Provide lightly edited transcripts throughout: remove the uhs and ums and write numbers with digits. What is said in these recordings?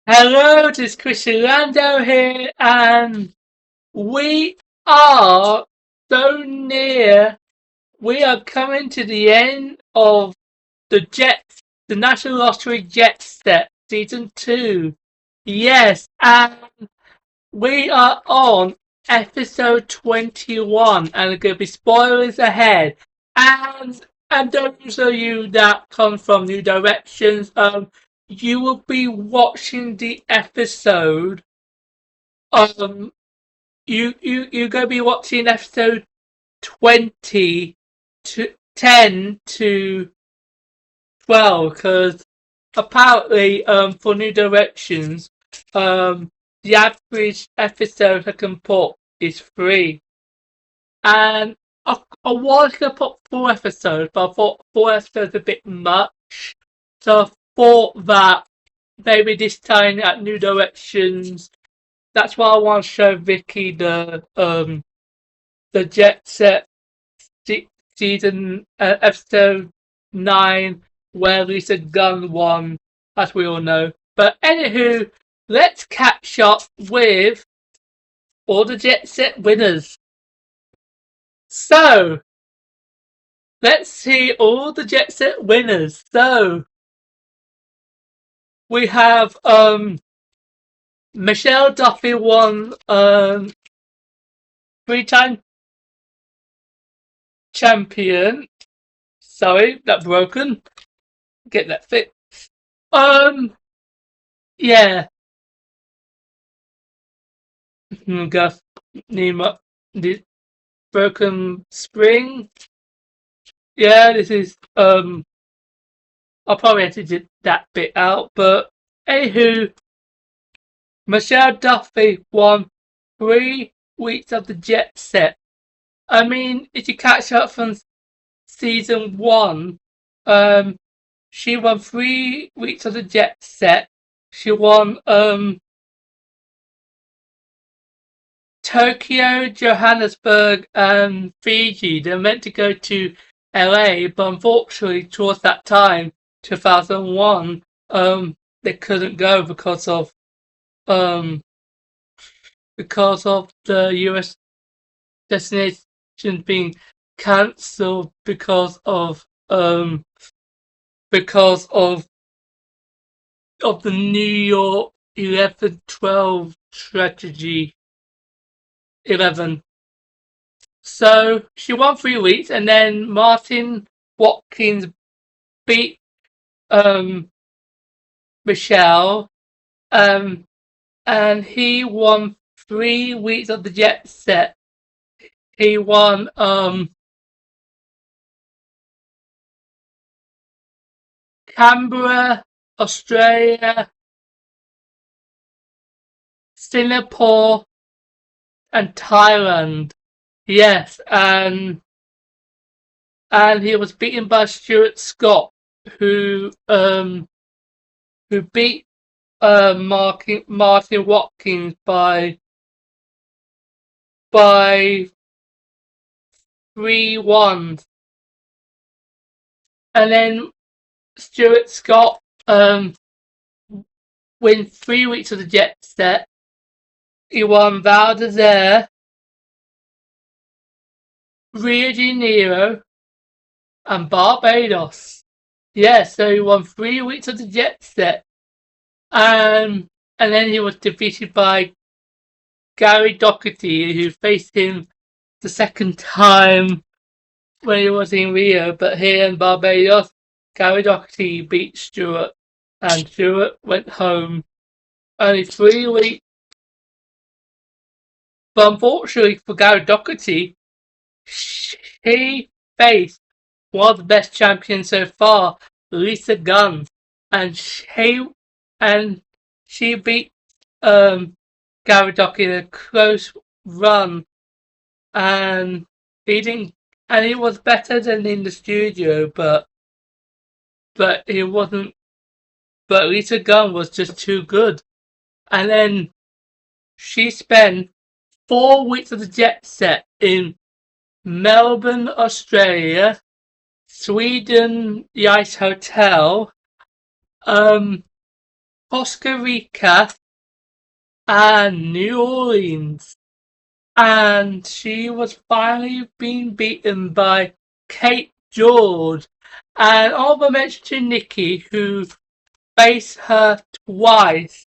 Hello, this is Chris Orlando here, and we are so near. We are coming to the end of the National Lottery Jet Set Season 2. Yes, and we are on episode 21, and there are going to be spoilers ahead. And those of you that come from New Directions, you will be watching the episode. Um, you're gonna be watching episode 20 to 10 to 12 because apparently for New Directions the average episode I can put is 3, and I was gonna put 4 episodes, but I thought 4 episodes a bit much, so I thought that maybe this time at New Directions. That's why I want to show Vicky the Jet Set season episode 9 where Lisa Gunn won, as we all know. But anywho, let's catch up with all the Jet Set winners. So let's see all the Jet Set winners. So we have Michelle Duffy won 3-time champion. Sorry, that broken. Get that fixed. Yeah. Gus Nima, the broken spring. Yeah, this is I'll probably edit that bit out, but anywho, Michelle Duffy won 3 weeks of the Jet Set. I mean, if you catch up from season 1, she won 3 weeks of the Jet Set. She won Tokyo, Johannesburg, and Fiji. They're meant to go to LA, but unfortunately, towards that time, 2001, they couldn't go um, because of the US destination being cancelled because of the New York 11/12 tragedy. 11. So she won 3 weeks, and then Martin Watkins beat Michelle, and he won 3 weeks of the Jet Set. He won Canberra, Australia, Singapore, and Thailand. Yes, and he was beaten by Stuart Scott, who beat Martin Watkins by 3-1, and then Stuart Scott wins 3 weeks of the Jet Set. He won Val d'Isere, Rio de Janeiro, and Barbados. Yeah, so he won 3 weeks of the Jet Set, and then he was defeated by Gary Doherty, who faced him the second time when he was in Rio, but here in Barbados, Gary Doherty beat Stuart, and Stuart went home only 3 weeks. But unfortunately for Gary Doherty, he faced one of the best champions so far, Lisa Gunn, and she beat Gary Doherty in a close run, and he didn't, and he was better than in the studio, but he wasn't. But Lisa Gunn was just too good, and then she spent 4 weeks of the Jet Set in Melbourne, Australia, Sweden, the Ice Hotel, Costa Rica and New Orleans. And she was finally being beaten by Kate George. And honorable mention to Nikki, who faced her twice.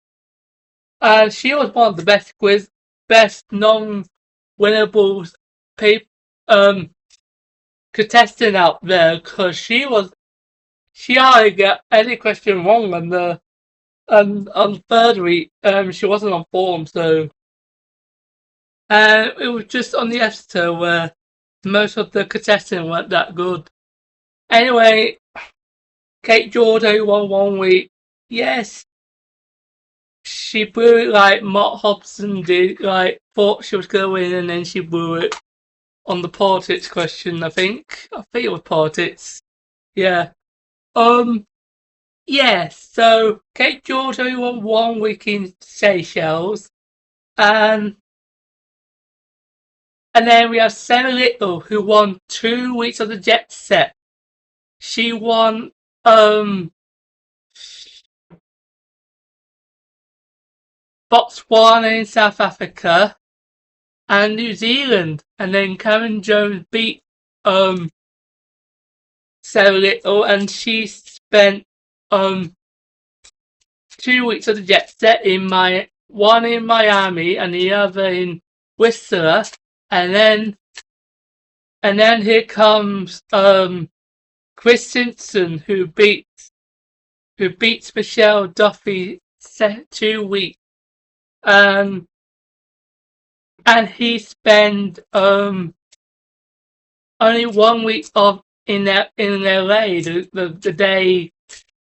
And she was one of the best non-winnable contestant out there, because she hardly got any question wrong on the third week. She wasn't on form, so it was just on the episode where most of the contestants weren't that good. Anyway, Kate Jordan won 1 week. Yes, she blew it like Mark Hobson did. Like, thought she was gonna win, and then she blew it on the politics question. I think it was politics. Yeah. Yeah. So Kate Jordan won 1 week in Seychelles, and then we have Sarah Little, who won 2 weeks of the Jet Set. She won Botswana in South Africa and New Zealand, and then Karen Jones beat Sarah Little, and she spent 2 weeks of the Jet Set one in Miami and the other in Whistler, and then here comes Chris Simpson, who beats Michelle Duffy 2 weeks, and he spent only 1 week in LA, the day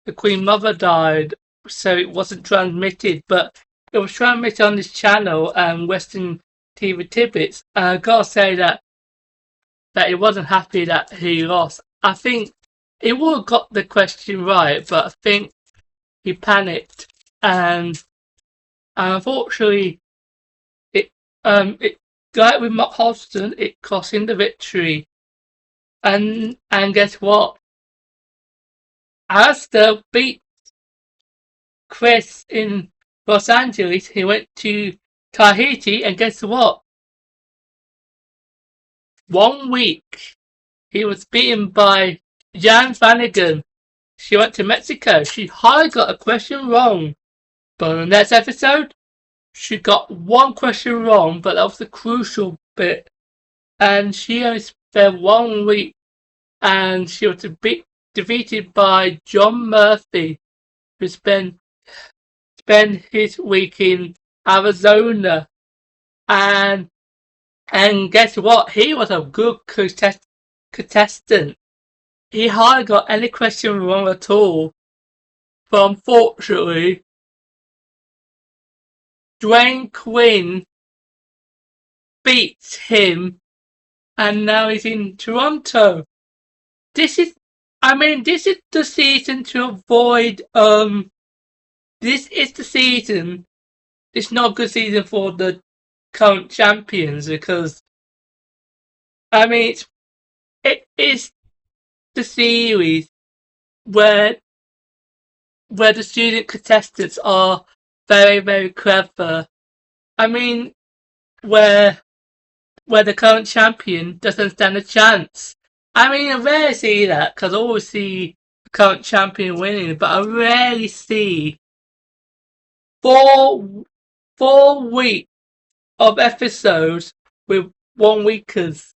the Queen Mother died, so it wasn't transmitted, but it was transmitted on this channel and Western TV Tidbits. I gotta say that he wasn't happy that he lost. I think he would have got the question right, but I think he panicked, and unfortunately, like with Mark Hodgson, it cost him the victory. And guess what? Alistair beat Chris in Los Angeles. He went to Tahiti, and guess what? 1 week, he was beaten by Jan Flanagan. She went to Mexico. She hardly got a question wrong. But in the next episode, she got 1 question wrong, but that was the crucial bit. And she only spent 1 week, and she was defeated by John Murphy, who spent his week in Arizona. And guess what? He was a good contestant. He hardly got any question wrong at all. But unfortunately, Dwayne Quinn beats him, and now he's in Toronto. This is the season to avoid. This is the season. It's not a good season for the current champions, because it is the series where the student contestants are very, very clever. Where the current champion doesn't stand a chance. I rarely see that, because I always see the current champion winning, but I rarely see 4 weeks of episodes with 1 weekers.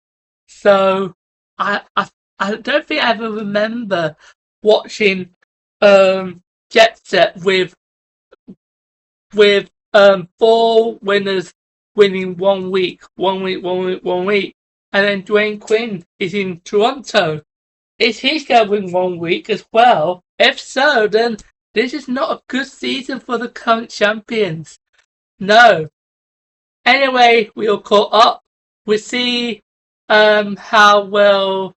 So I don't think I ever remember watching Jet Set with 4 winners winning 1 week, and then Dwayne Quinn is in Toronto. Is he going to win 1 week as well? If so, then this is not a good season for the current champions. No. Anyway, we all caught up. We see how well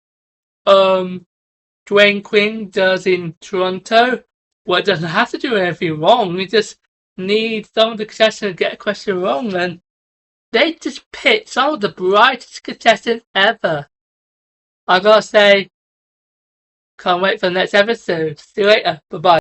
Dwayne Quinn does in Toronto. Well, it doesn't have to do anything wrong. He just needs some of the contestants to get a question wrong, and they just picked some of the brightest contestants ever. I gotta say, can't wait for the next episode. See you later. Bye bye.